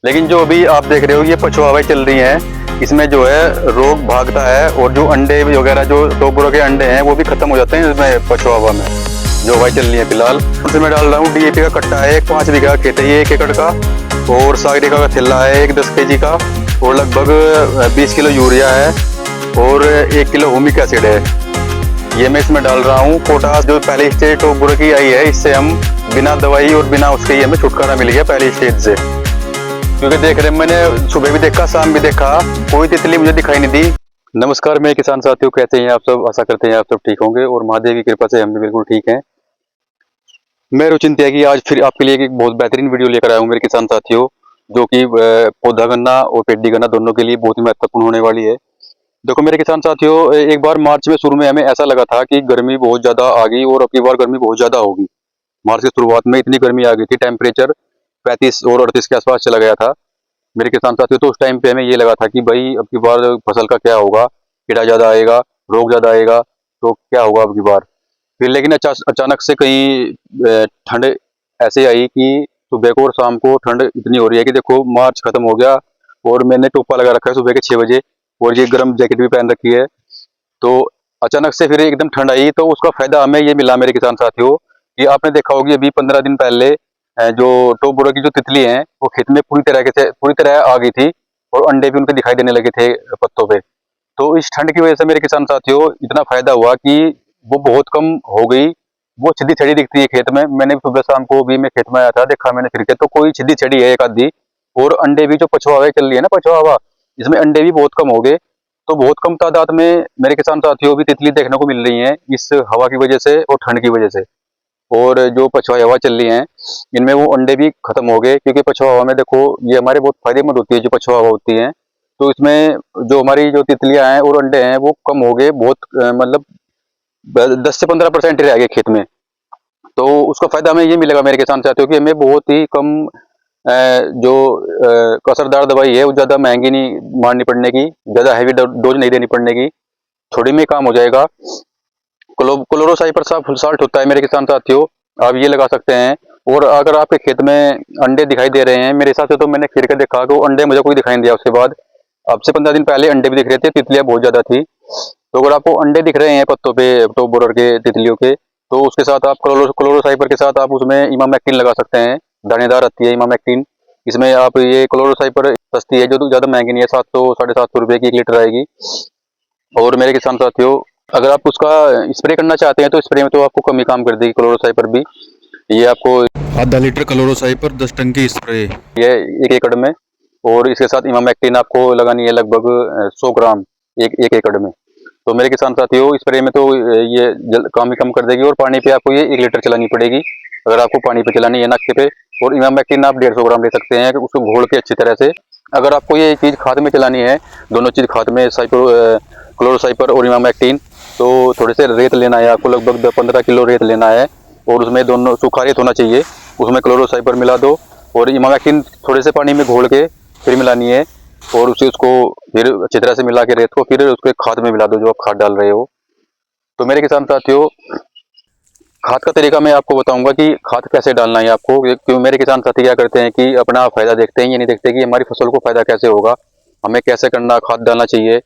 लेकिन जो अभी आप देख रहे हो ये पछुआ हवाएं चल रही हैं, इसमें जो है रोग भागता है और जो अंडे वगैरह जो टोकरों के अंडे हैं वो भी खत्म हो जाते हैं इसमें पछुआ हवा में जो हवाएं चल रही है फिलहाल। उसमें मैं डाल रहा हूँ डीएपी का कट्टा है, एक 5 बीघा खेत है ये 1 एकड़ का, और सागरिका का थैला है एक 10 kg का, और लगभग 20 किलो यूरिया है और 1 किलो ह्यूमिक एसिड है। ये मैं इसमें डाल रहा हूँ। पोटास जो पहली स्टेज टोकरो की आई है, इससे हम बिना दवाई और बिना उसके ही हमें छुटकारा मिल गया पहली स्टेज से। क्योंकि देख रहे मैंने सुबह भी देखा शाम भी देखा, कोई तितली मुझे दिखाई नहीं दी। नमस्कार मेरे किसान साथियों, कैसे हैं आप सब? आशा करते हैं आप सब ठीक होंगे और महादेव की कृपा से हम भी बिल्कुल ठीक हैं। मैं रुचिन त्यागी आज फिर आपके लिए एक बहुत बेहतरीन वीडियो लेकर आया हूँ मेरे किसान साथियों, जो कि पौधा गन्ना और पेडी गन्ना दोनों के लिए बहुत ही महत्वपूर्ण होने वाली है। देखो मेरे किसान साथियों, एक बार मार्च में शुरू में हमें ऐसा लगा था कि गर्मी बहुत ज्यादा आ गई और अब की बार गर्मी बहुत ज्यादा होगी। मार्च की शुरुआत में इतनी गर्मी आ गई थी, टेम्परेचर 35 और 38 के आसपास चला गया था मेरे किसान साथियों। तो उस टाइम पे हमें ये लगा था कि भाई अब की बार फसल का क्या होगा, कीड़ा ज्यादा आएगा, रोग ज्यादा आएगा, तो क्या होगा अब की बार। फिर लेकिन अचानक से कहीं ठंड ऐसे आई कि सुबह को और शाम को ठंड इतनी हो रही है कि देखो मार्च खत्म हो गया और मैंने टोपा लगा रखा है सुबह के 6 बजे और ये गर्म जैकेट भी पहन रखी है। तो अचानक से फिर एकदम ठंड आई, तो उसका फायदा हमें ये मिला मेरे किसान साथियों कि आपने देखा होगी अभी 15 दिन पहले जो टोकरो की जो तितली हैं वो खेत में पूरी तरह आ गई थी और अंडे भी उनके दिखाई देने लगे थे पत्तों पे। तो इस ठंड की वजह से मेरे किसान साथियों इतना फायदा हुआ कि वो बहुत कम हो गई। वो छिदी छड़ी दिखती है खेत में। मैंने सुबह शाम को भी मैं खेत में आया था, देखा मैंने फिर के, तो कोई छिदी छड़ी है एक आधी। और अंडे भी जो पछुआ हवा चल रही है ना, पछुआ हवा, इसमें अंडे भी बहुत कम हो गए। तो बहुत कम तादाद में मेरे किसान साथियों भी तितली देखने को मिल रही हैं इस हवा की वजह से और ठंड की वजह से। और जो पछुआ हवा चल रही है इनमें वो अंडे भी खत्म हो गए, क्योंकि पछुआ हवा में देखो ये हमारे बहुत फायदेमंद होती है जो पछुआ हवा होती है। तो इसमें जो हमारी जो तितलियां हैं और अंडे हैं वो कम हो गए बहुत, मतलब 10 से 15% रह गए खेत में। तो उसका फायदा हमें ये मिलेगा मेरे किसान साथियों कि हमें बहुत ही कम जो असरदार दवाई है वो ज़्यादा महंगी नहीं मारनी पड़ने की, ज़्यादा हैवी डोज नहीं देनी पड़ने की, थोड़ी में काम हो जाएगा। क्लोरोसाइपर फुल साल्ट होता है मेरे किसान साथियों, आप ये लगा सकते हैं। और अगर आपके खेत में अंडे दिखाई दे रहे हैं, मेरे हिसाब से तो मैंने फिर के देखा कि अंडे मुझे कोई दिखाई नहीं दिया उसके बाद। अब से 15 दिन पहले अंडे भी दिख रहे थे, तितलियां बहुत ज्यादा थी। तो अगर आपको अंडे दिख रहे हैं पत्तों पे टॉप बोरर के तितलियों के, तो उसके साथ आप क्लोरोसाइपर के साथ आप उसमें इमामेक्टिन लगा सकते हैं। दानेदार आती है इमामेक्टिन। इसमें आप ये क्लोरोसाइपर सस्ती है, जो ज्यादा महंगी नहीं है, 700 750 रुपए की 1 लीटर आएगी। और मेरे किसान साथियों अगर आप उसका स्प्रे करना चाहते हैं तो स्प्रे में तो आपको कम ही काम कर देगी क्लोरोसाइपर भी। ये आपको आधा लीटर क्लोरोसाइपर 10 टन की स्प्रे ये 1 एकड़ में, और इसके साथ इमामेक्टिन आपको लगानी है लगभग 100 ग्राम एक एकड़ में। तो मेरे किसान साथियों स्प्रे में तो ये काम ही कम कर देगी, और पानी पे आपको ये 1 लीटर चलानी पड़ेगी अगर आपको पानी पे चलानी है नाके पे। और इमामेक्टिन आप 150 ग्राम ले सकते हैं, उसको घोल के अच्छी तरह से। अगर आपको ये चीज़ खाद में चलानी है, दोनों चीज़ खाद में, क्लोरोसाइपर और इमामेक्टिन, तो थोड़े से रेत लेना है आपको, लगभग 15 किलो रेत लेना है, और उसमें दोनों सूखा रेत होना चाहिए, उसमें क्लोरोसाइपर मिला दो और इमामेक्टिन थोड़े से पानी में घोल के फिर मिलानी है, और उसको फिर अच्छी तरह से मिला के रेत को फिर उसके खाद में मिला दो जो आप खाद डाल रहे हो। तो मेरे किसान साथियों खाद का तरीका मैं आपको बताऊंगा कि खाद कैसे डालना है आपको, क्योंकि मेरे किसान साथी क्या करते हैं कि अपना फायदा देखते हैं, ये नहीं देखते कि हमारी फसल को फायदा कैसे होगा, हमें कैसे करना, खाद डालना चाहिए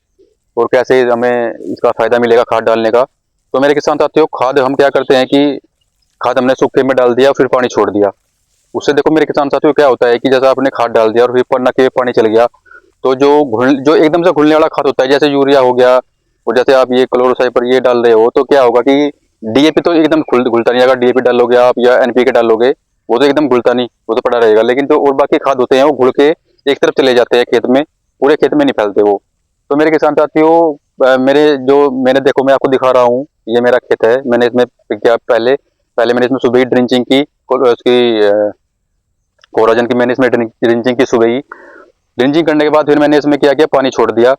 और कैसे हमें इसका फायदा मिलेगा खाद डालने का। तो मेरे किसान साथियों खाद हम क्या करते हैं कि खाद हमने सूखे में डाल दिया फिर पानी छोड़ दिया। उससे देखो मेरे किसान साथियों क्या होता है कि जैसा आपने खाद डाल दिया और फिर पन्ना के पानी चल गया, तो जो एकदम से घुलने वाला खाद होता है, जैसे यूरिया हो गया और जैसे आप ये क्लोरोसाइपर ये डाल रहे हो, तो क्या होगा कि डीएपी तो एकदम घुलता नहीं। अगर डीएपी डालोगे आप या एनपीके डालोगे वो तो एकदम घुलता नहीं, वो तो पड़ा रहेगा। लेकिन जो और बाकी खाद होते हैं वो घुल के एक तरफ चले जाते हैं खेत में, पूरे खेत में नहीं फैलते वो। तो मेरे किसान साथियों मैंने देखो मैं आपको दिखा रहा हूँ, ये मेरा खेत है। मैंने इसमें क्या पहले मैंने इसमें सुबह ही ड्रिंचिंग की, उसकी कोराजन की मैंने इसमें ड्रिंचिंग की सुबह ही। ड्रिंचिंग करने के बाद फिर मैंने इसमें क्या किया, पानी छोड़ दिया,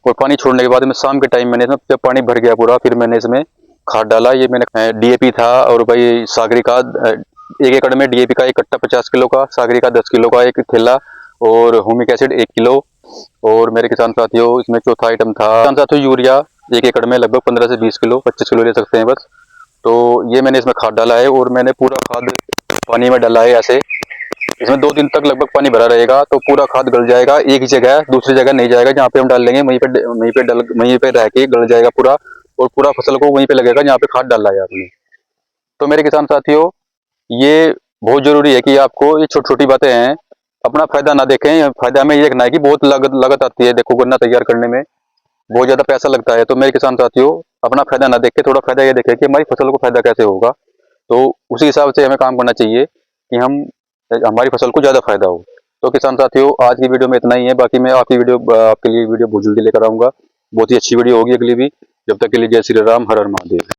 और पानी छोड़ने के बाद में शाम के टाइम मैंने इसमें जब पानी भर गया पूरा, फिर मैंने इसमें खाद डाला। ये मैंने डीएपी था और भाई सागरिका 1 एकड़ में डीएपी का 1 कट्टा 50 किलो का, सागरिका 10 किलो का 1 थैला, और ह्यूमिक एसिड 1 किलो। और मेरे किसान साथियों इसमें चौथा आइटम था किसान साथियों यूरिया 1 एकड़ में लगभग 15 से 20 किलो, 25 किलो ले सकते हैं बस। तो ये मैंने इसमें खाद डाला है और मैंने पूरा खाद पानी में डाला है ऐसे, इसमें 2 दिन तक लगभग पानी भरा रहेगा तो पूरा खाद गल जाएगा, एक ही जगह, दूसरी जगह नहीं जाएगा। जहाँ पे हम डाल लेंगे वहीं पे रह के गल जाएगा पूरा, और पूरा फसल को वहीं पे लगेगा जहाँ पे खाद डाला है आपने। तो मेरे किसान साथियों, ये बहुत जरूरी है कि आपको ये छोटी छोटी बातें हैं, अपना फायदा ना देखें, फायदा हमें ये देखना है कि बहुत लागत आती है। देखो गन्ना तैयार करने में बहुत ज्यादा पैसा लगता है। तो मेरे किसान साथियों, अपना फायदा ना देखे, थोड़ा फायदा ये देखे कि हमारी फसल को फायदा कैसे होगा। तो उसी हिसाब से हमें काम करना चाहिए कि हमारी फसल को ज्यादा फायदा हो। तो किसान साथियों, आज की वीडियो में इतना ही है। बाकी मैं आपके लिए वीडियो बहुत जल्दी लेकर आऊंगा। बहुत ही अच्छी वीडियो होगी अगली भी। जब तक के लिए जय श्री राम, हर हर महादेव।